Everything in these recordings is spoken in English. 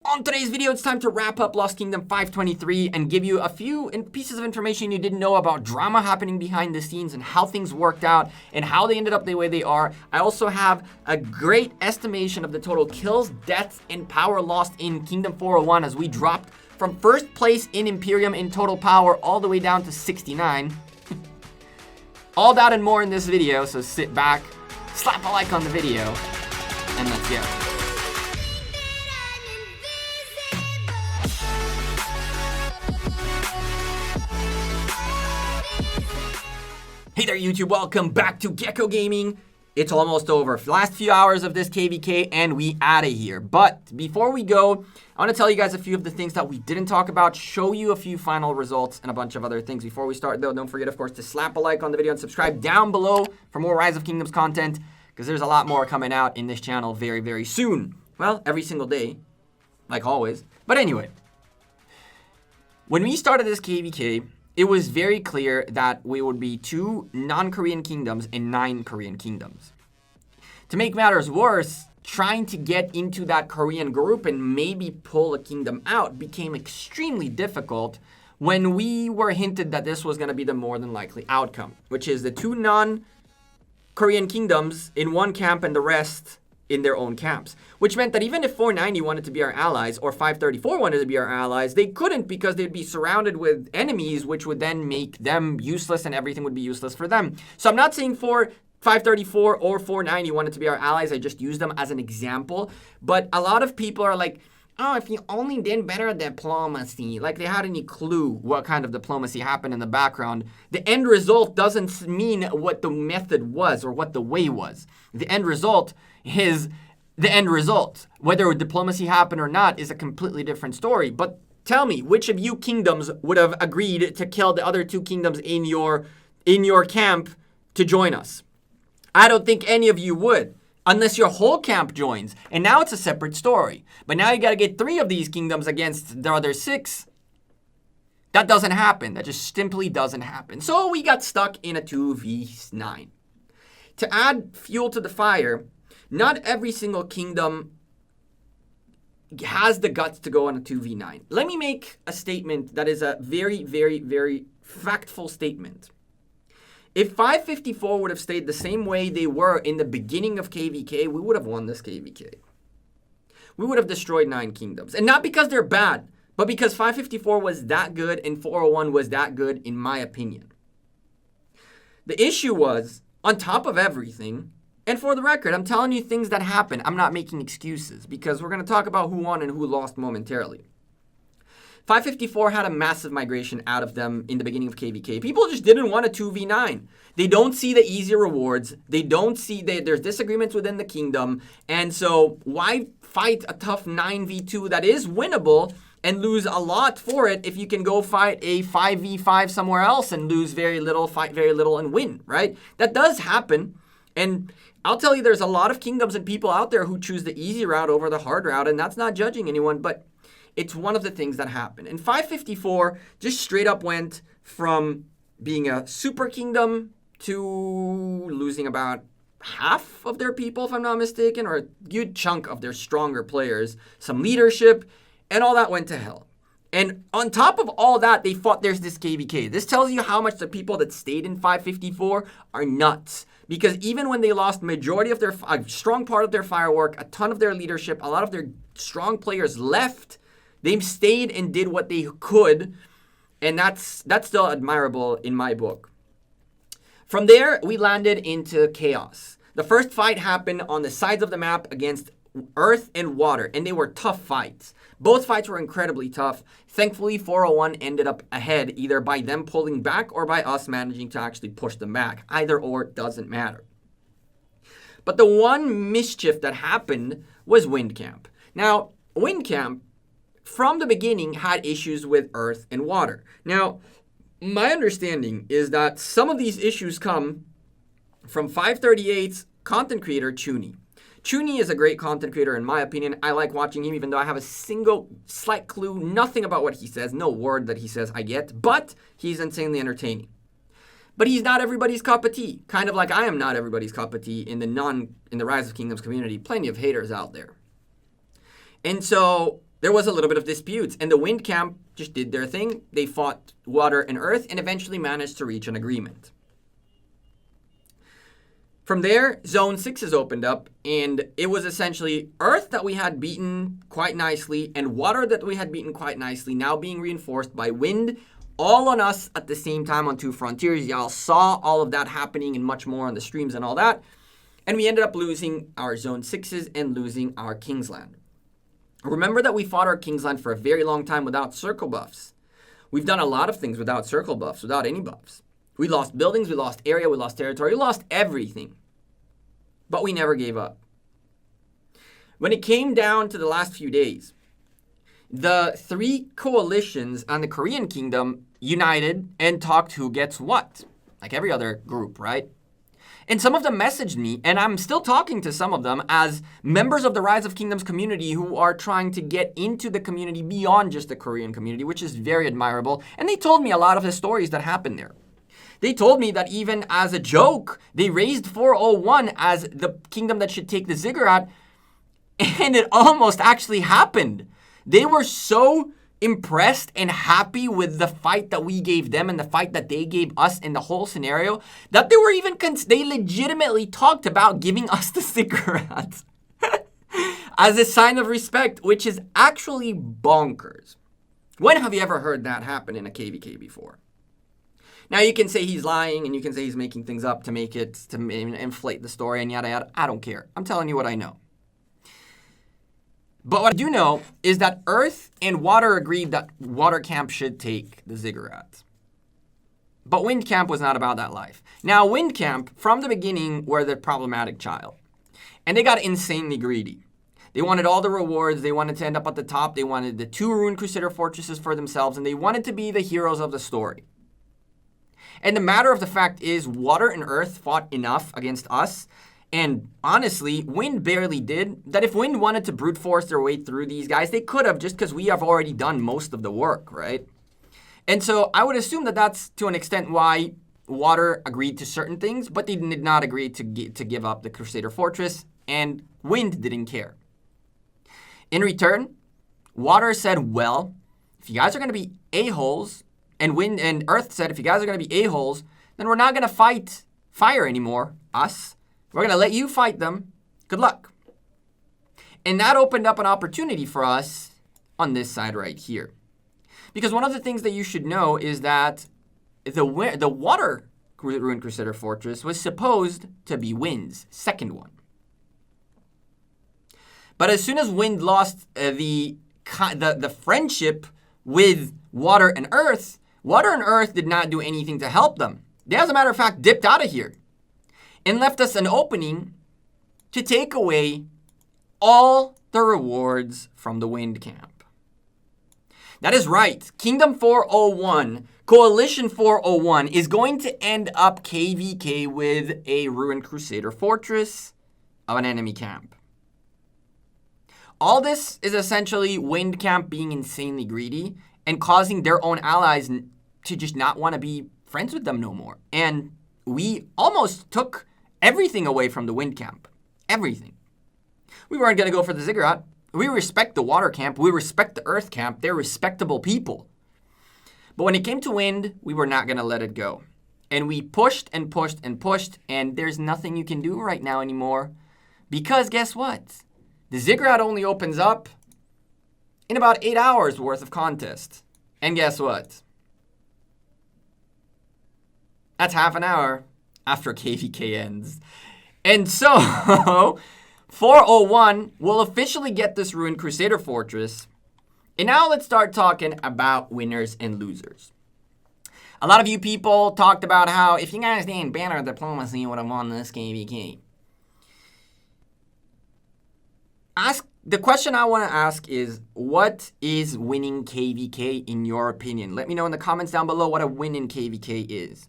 On today's video, it's time to wrap up Lost Kingdom 523 and give you a few pieces of information you didn't know about drama happening behind the scenes and how things worked out and how they ended up the way they are. I also have a great estimation of the total kills, deaths, and power lost in Kingdom 401 as we dropped from first place in Imperium in total power all the way down to 69. All that and more in this video, so sit back, slap a like on the video, and let's go. Hey there YouTube, welcome back to Gekko Gaming. It's almost over. Last few hours of this KVK and we out of here. But before we go, I want to tell you guys a few of the things that we didn't talk about, show you a few final results and a bunch of other things. Before we start though, don't forget of course to slap a like on the video and subscribe down below for more Rise of Kingdoms content, because there's a lot more coming out in this channel very, very soon. Well, every single day, like always. But anyway, when we started this KVK, it was very clear that we would be 2 non-Korean kingdoms and 9 Korean kingdoms. To make matters worse, trying to get into that Korean group and maybe pull a kingdom out became extremely difficult when we were hinted that this was going to be the more than likely outcome, which is the 2 non-Korean kingdoms in one camp and the rest in their own camps, which meant that even if 490 wanted to be our allies or 534 wanted to be our allies, they couldn't because they'd be surrounded with enemies, which would then make them useless and everything would be useless for them. So I'm not saying 534 or 490 wanted to be our allies. I just used them as an example. But a lot of people are like, oh, if you only did better diplomacy, like they had any clue what kind of diplomacy happened in the background. The end result doesn't mean what the method was or what the way was. The end result is the end result. Whether diplomacy happened or not is a completely different story. But tell me, which of you kingdoms would have agreed to kill the other 2 kingdoms in your camp to join us? I don't think any of you would, unless your whole camp joins. And now it's a separate story. But now you got to get 3 of these kingdoms against the other 6. That doesn't happen. That just simply doesn't happen. So we got stuck in a 2v9. To add fuel to the fire, not every single kingdom has the guts to go on a 2v9. Let me make a statement that is a very, very, very factful statement. If 554 would have stayed the same way they were in the beginning of KVK, we would have won this KVK. We would have destroyed 9 kingdoms. And not because they're bad, but because 554 was that good and 401 was that good, in my opinion. The issue was, on top of everything, and for the record, I'm telling you things that happen. I'm not making excuses because we're going to talk about who won and who lost momentarily. 554 had a massive migration out of them in the beginning of KVK. People just didn't want a 2v9. They don't see the easy rewards. They don't see that there's disagreements within the kingdom. And so why fight a tough 9v2 that is winnable and lose a lot for it if you can go fight a 5v5 somewhere else and lose very little, fight very little, and win, right? That does happen. And I'll tell you, there's a lot of kingdoms and people out there who choose the easy route over the hard route, and that's not judging anyone, but it's one of the things that happen. And 554 just straight up went from being a super kingdom to losing about half of their people, if I'm not mistaken, or a good chunk of their stronger players, some leadership, and all that went to hell. And on top of all that, they fought there's this KVK. This tells you how much the people that stayed in 554 are nuts. Because even when they lost majority of a strong part of their firework, a ton of their leadership, a lot of their strong players left, they stayed and did what they could. And that's still admirable in my book. From there, we landed into chaos. The first fight happened on the sides of the map against earth and water, and they were tough fights. Both fights were incredibly tough. Thankfully, 401 ended up ahead, either by them pulling back or by us managing to actually push them back. Either or, doesn't matter. But the one mischief that happened was Wind Camp. Now, Wind Camp, from the beginning, had issues with earth and water. Now, my understanding is that some of these issues come from 538's content creator, Chuni. Chuni is a great content creator in my opinion. I like watching him even though I have a single slight clue, nothing about what he says, no word that he says I get, but he's insanely entertaining. But he's not everybody's cup of tea, kind of like I am not everybody's cup of tea in the Rise of Kingdoms community. Plenty of haters out there. And so there was a little bit of disputes, and the wind camp just did their thing. They fought water and earth and eventually managed to reach an agreement. From there, Zone 6 opened up, and it was essentially earth that we had beaten quite nicely and water that we had beaten quite nicely, now being reinforced by wind, all on us at the same time on two frontiers. Y'all saw all of that happening and much more on the streams and all that. And we ended up losing our Zone 6s and losing our Kingsland. Remember that we fought our Kingsland for a very long time without circle buffs. We've done a lot of things without circle buffs, without any buffs. We lost buildings, we lost area, we lost territory, we lost everything. But we never gave up. When it came down to the last few days, the three coalitions on the Korean kingdom united and talked who gets what, like every other group, right? And some of them messaged me, and I'm still talking to some of them as members of the Rise of Kingdoms community who are trying to get into the community beyond just the Korean community, which is very admirable. And they told me a lot of the stories that happened there. They told me that even as a joke, they raised 401 as the kingdom that should take the ziggurat, and it almost actually happened. They were so impressed and happy with the fight that we gave them and the fight that they gave us in the whole scenario that they were even they legitimately talked about giving us the ziggurat as a sign of respect, which is actually bonkers. When have you ever heard that happen in a KVK before? Now you can say he's lying and you can say he's making things up to make it, to inflate the story and yada yada. I don't care. I'm telling you what I know. But what I do know is that Earth and Water agreed that Water Camp should take the ziggurat. But Wind Camp was not about that life. Now, Wind Camp, from the beginning, were the problematic child. And they got insanely greedy. They wanted all the rewards. They wanted to end up at the top. They wanted the 2 Ruined Crusader fortresses for themselves. And they wanted to be the heroes of the story. And the matter of the fact is, Water and Earth fought enough against us. And honestly, Wind barely did. That if Wind wanted to brute force their way through these guys, they could have, just because we have already done most of the work, right? And so I would assume that that's to an extent why Water agreed to certain things, but they did not agree to give up the Crusader Fortress, and Wind didn't care. In return, Water said, well, if you guys are going to be a-holes, and Wind and Earth said, if you guys are going to be a-holes, then we're not going to fight fire anymore, us. We're going to let you fight them. Good luck. And that opened up an opportunity for us on this side right here. Because one of the things that you should know is that the Water Ruined Crusader Fortress was supposed to be Wind's second one. But as soon as Wind lost the friendship with Water and Earth did not do anything to help them. They, as a matter of fact, dipped out of here and left us an opening to take away all the rewards from the Wind Camp. That is right. Kingdom 401, Coalition 401 is going to end up KVK with a Ruined Crusader Fortress of an enemy camp. All this is essentially Wind Camp being insanely greedy and causing their own allies to just not want to be friends with them no more. And we almost took everything away from the Wind Camp. Everything. We weren't going to go for the ziggurat. We respect the Water Camp. We respect the Earth Camp. They're respectable people. But when it came to Wind, we were not going to let it go. And we pushed and pushed and pushed, and there's nothing you can do right now anymore. Because guess what? The ziggurat only opens up in about 8 hours worth of contest. And guess what? That's half an hour after KVK ends. And so, 401 will officially get this Ruined Crusader Fortress. And now let's start talking about winners and losers. A lot of you people talked about how if you guys didn't banner diplomacy, you would have won this KVK. The question I want to ask is, what is winning KVK in your opinion? Let me know in the comments down below what a win in KVK is.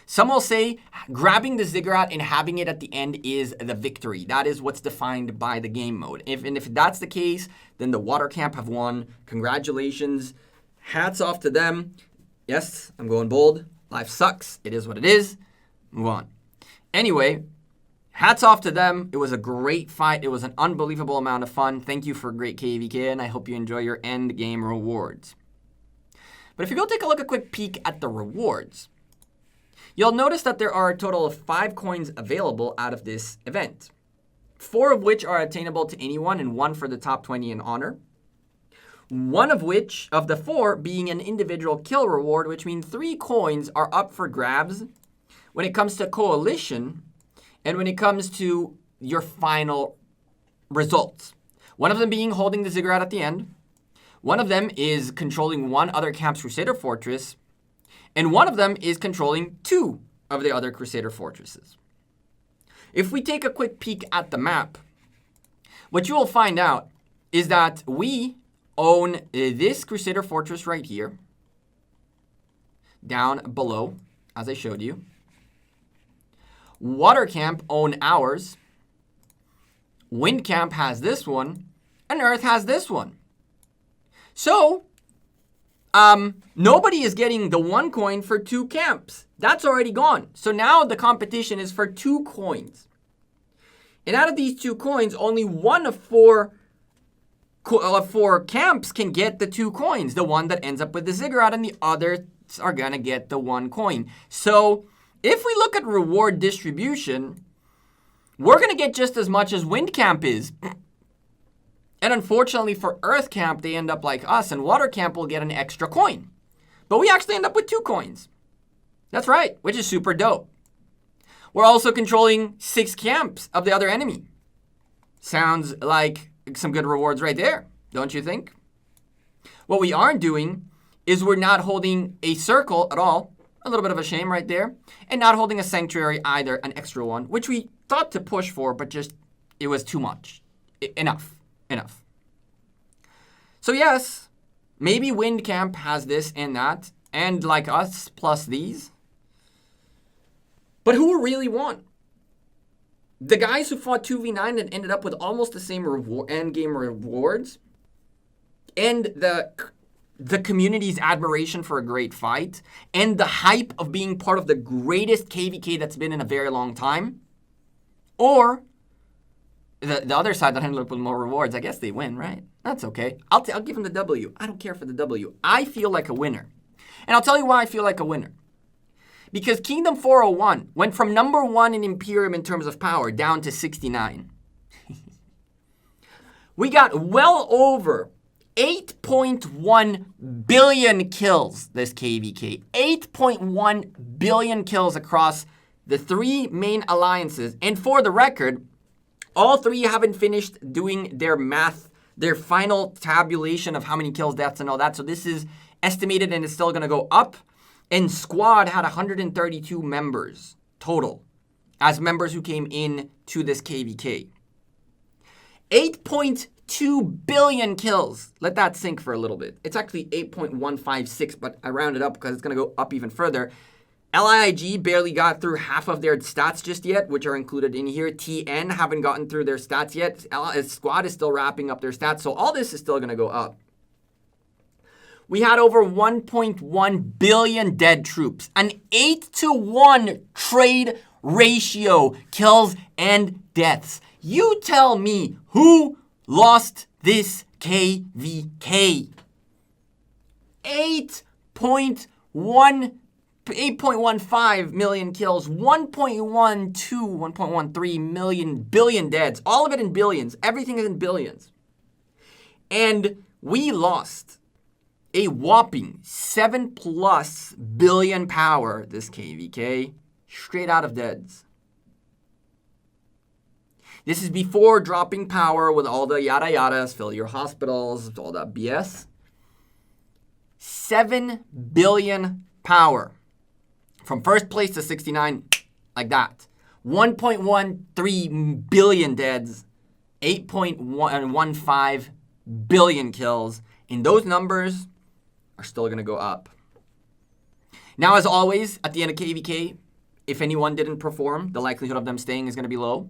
Some will say grabbing the ziggurat and having it at the end is the victory. That is what's defined by the game mode. If that's the case, then the Water Camp have won. Congratulations. Hats off to them. Yes, I'm going bold. Life sucks. It is what it is. Move on. Anyway, hats off to them. It was a great fight. It was an unbelievable amount of fun. Thank you for great KVK, and I hope you enjoy your end game rewards. But if you go take a quick peek at the rewards, you'll notice that there are a total of 5 coins available out of this event. 4 of which are attainable to anyone and 1 for the top 20 in honor. 1 of which, of the 4, being an individual kill reward, which means 3 coins are up for grabs when it comes to coalition and when it comes to your final results. 1 of them being holding the ziggurat at the end. 1 of them is controlling 1 other camp's Crusader fortress. And 1 of them is controlling 2 of the other Crusader fortresses. If we take a quick peek at the map, what you will find out is that we own this Crusader fortress right here, down below, as I showed you. Water Camp own ours. Wind Camp has this one, and Earth has this one. So, nobody is getting the 1 coin for 2 camps. That's already gone. So now the competition is for 2 coins. And out of these 2 coins, only 1 of 4 camps can get the 2 coins. The one that ends up with the ziggurat, and the others are going to get the 1 coin. So if we look at reward distribution, we're going to get just as much as Wind Camp is. And unfortunately for Earth Camp, they end up like us, and Water Camp will get an extra coin. But we actually end up with 2 coins. That's right, which is super dope. We're also controlling 6 camps of the other enemy. Sounds like some good rewards right there, don't you think? What we aren't doing is we're not holding a circle at all. A little bit of a shame right there. And not holding a sanctuary either, an extra one, which we thought to push for, but just, it was too much. Enough. So yes, maybe Wind Camp has this and that, and like us, plus these. But who really won? The guys who fought 2v9 and ended up with almost the same end game rewards, and the community's admiration for a great fight, and the hype of being part of the greatest KVK that's been in a very long time, or the other side that ended up with more rewards. I guess they win, right? That's okay. I'll give them the W. I don't care for the W. I feel like a winner. And I'll tell you why I feel like a winner. Because Kingdom 401 went from number 1 in Imperium in terms of power down to 69. We got well over 8.1 billion kills this KVK. 8.1 billion kills across the 3 main alliances. And for the record, all 3 haven't finished doing their math, their final tabulation of how many kills, deaths, and all that. So this is estimated and it's still going to go up. And Squad had 132 members total as members who came in to this KVK. 8.2 billion kills. Let that sink for a little bit. It's actually 8.156, but I rounded up because it's going to go up even further. LIIG barely got through half of their stats just yet, which are included in here. TN haven't gotten through their stats yet. Squad is still wrapping up their stats, so all this is still going to go up. We had over 1.1 billion dead troops, an 8-to-1 trade ratio, kills and deaths. You tell me who lost this KVK. 8.15 million kills, 1.12, 1.13 billion deaths, all of it in billions. Everything is in billions. And we lost a whopping 7+ billion power, this KVK, straight out of deads. This is before dropping power with all the yada yadas, fill your hospitals, all that BS. 7 billion power. From first place to 69, like that. 1.13 billion deads, 8.15 billion kills. And those numbers are still going to go up. Now, as always, at the end of KVK, if anyone didn't perform, the likelihood of them staying is going to be low.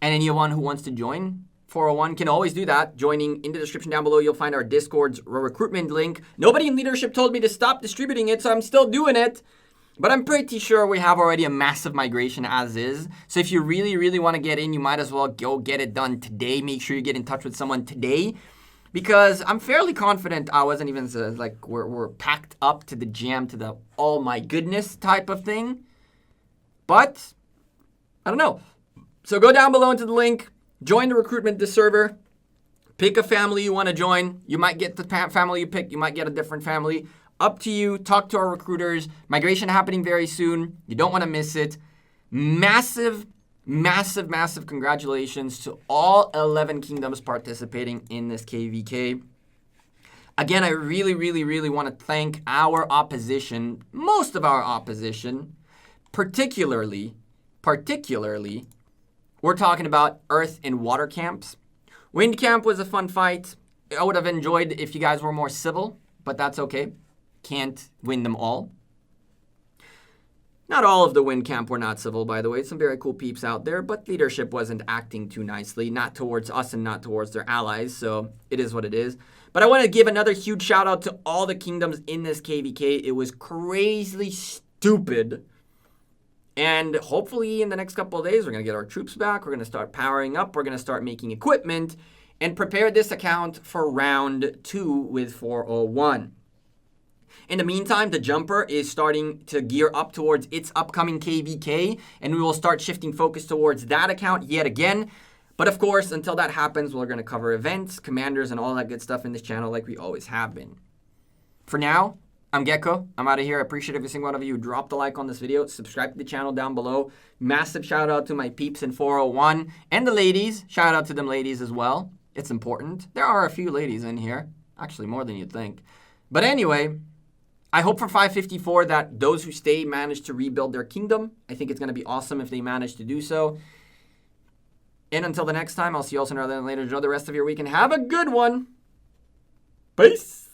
And anyone who wants to join 401 can always do that. Joining in the description down below, you'll find our Discord's recruitment link. Nobody in leadership told me to stop distributing it, so I'm still doing it. But I'm pretty sure we have already a massive migration as is. So if you really, really want to get in, you might as well go get it done today. Make sure you get in touch with someone today. Because I'm fairly confident I wasn't even like we're packed up to the jam, to the oh my goodness type of thing. But I don't know. So go down below into the link. Join the recruitment server. Pick a family you want to join. You might get the family you pick. You might get a different family. Up to you. Talk to our recruiters. Migration happening very soon. You don't want to miss it. Massive, massive, massive congratulations to all 11 kingdoms participating in this KVK. Again, I really, really, really want to thank our opposition, most of our opposition, particularly, we're talking about Earth and Water camps. Wind camp was a fun fight. I would have enjoyed if you guys were more civil, but that's okay. Can't win them all. Not all of the wind camp were not civil, by the way. Some very cool peeps out there, but leadership wasn't acting too nicely, not towards us and not towards their allies, so it is what it is. But I want to give another huge shout out to all the kingdoms in this KVK. It was crazily stupid. And hopefully in the next couple of days, we're going to get our troops back. We're going to start powering up. We're going to start making equipment and prepare this account for round 2 with 401. In the meantime, the jumper is starting to gear up towards its upcoming KVK, and we will start shifting focus towards that account yet again. But of course, until that happens, we're going to cover events, commanders, and all that good stuff in this channel like we always have been. For now, I'm Gekko. I'm out of here. I appreciate every single one of you who dropped a like on this video. Subscribe to the channel down below. Massive shout out to my peeps in 401 and the ladies. Shout out to them ladies as well. It's important. There are a few ladies in here. Actually, more than you'd think. But anyway, I hope for 554 that those who stay manage to rebuild their kingdom. I think it's going to be awesome if they manage to do so. And until the next time, I'll see you all sooner rather than later. Enjoy the rest of your week and have a good one. Peace.